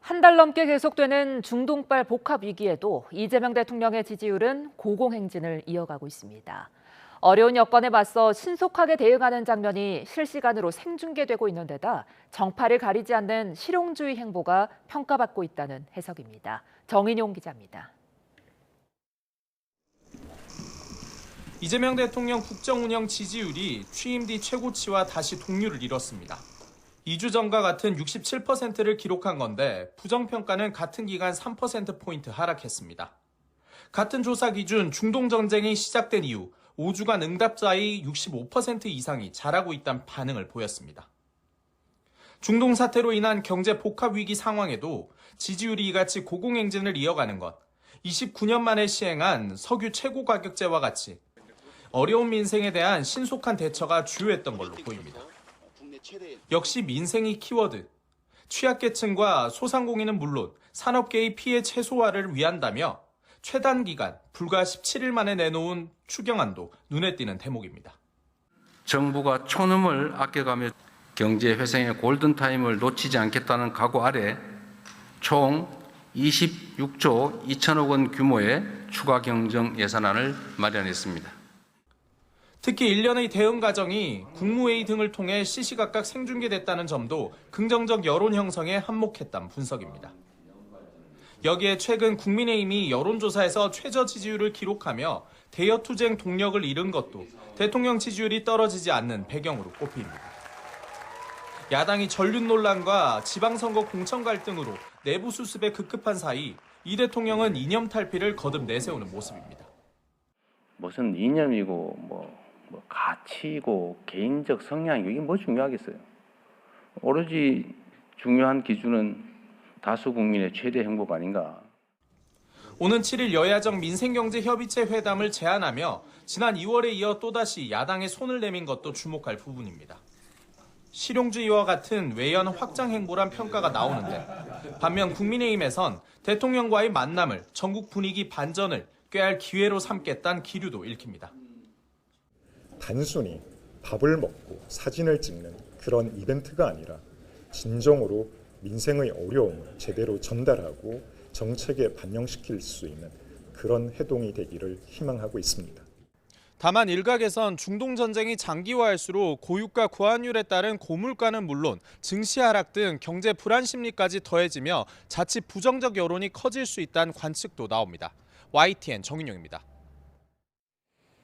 한 달 넘게 계속되는 중동발 복합 위기에도 이재명 대통령의 지지율은 고공행진을 이어가고 있습니다. 어려운 여건에 맞서 신속하게 대응하는 장면이 실시간으로 생중계되고 있는 데다 정파를 가리지 않는 실용주의 행보가 평가받고 있다는 해석입니다. 정인용 기자입니다. 이재명 대통령 국정운영 지지율이 취임 뒤 최고치와 다시 동률을 이뤘습니다. 2주 전과 같은 67%를 기록한 건데 부정평가는 같은 기간 3%포인트 하락했습니다. 같은 조사 기준 중동 전쟁이 시작된 이후 5주간 응답자의 65% 이상이 잘하고 있다는 반응을 보였습니다. 중동 사태로 인한 경제 복합 위기 상황에도 지지율이 이같이 고공행진을 이어가는 것, 29년 만에 시행한 석유 최고 가격제와 같이 어려운 민생에 대한 신속한 대처가 주요했던 걸로 보입니다. 역시 민생이 키워드, 취약계층과 소상공인은 물론 산업계의 피해 최소화를 위한다며 최단 기간 불과 17일 만에 내놓은 추경안도 눈에 띄는 대목입니다. 정부가 촌음을 아껴가며 경제 회생의 골든타임을 놓치지 않겠다는 각오 아래 총 26조 2천억 원 규모의 추가 경정 예산안을 마련했습니다. 특히 1년의 대응 과정이 국무회의 등을 통해 시시각각 생중계됐다는 점도 긍정적 여론 형성에 한몫했다는 분석입니다. 여기에 최근 국민의힘이 여론조사에서 최저 지지율을 기록하며 대여투쟁 동력을 잃은 것도 대통령 지지율이 떨어지지 않는 배경으로 꼽힙니다. 야당이 전륜 논란과 지방선거 공천 갈등으로 내부 수습에 급급한 사이 이 대통령은 이념 탈피를 거듭 내세우는 모습입니다. 무슨 이념이고 가치고 개인적 성향이고 이게 뭐 중요하겠어요. 오로지 중요한 기준은 다수 국민의 최대 행복 아닌가. 오는 7일 여야정 민생경제협의체 회담을 제안하며 지난 2월에 이어 또다시 야당에 손을 내민 것도 주목할 부분입니다. 실용주의와 같은 외연 확장 행보란 평가가 나오는데 반면 국민의힘에선 대통령과의 만남을 전국 분위기 반전을 꾀할 기회로 삼겠다는 기류도 읽힙니다. 단순히 밥을 먹고 사진을 찍는 그런 이벤트가 아니라 진정으로 민생의 어려움을 제대로 전달하고 정책에 반영시킬 수 있는 그런 회동이 되기를 희망하고 있습니다. 다만 일각에선 중동 전쟁이 장기화할수록 고유가 고환율에 따른 고물가는 물론 증시 하락 등 경제 불안 심리까지 더해지며 자칫 부정적 여론이 커질 수 있다는 관측도 나옵니다. YTN 정인용입니다.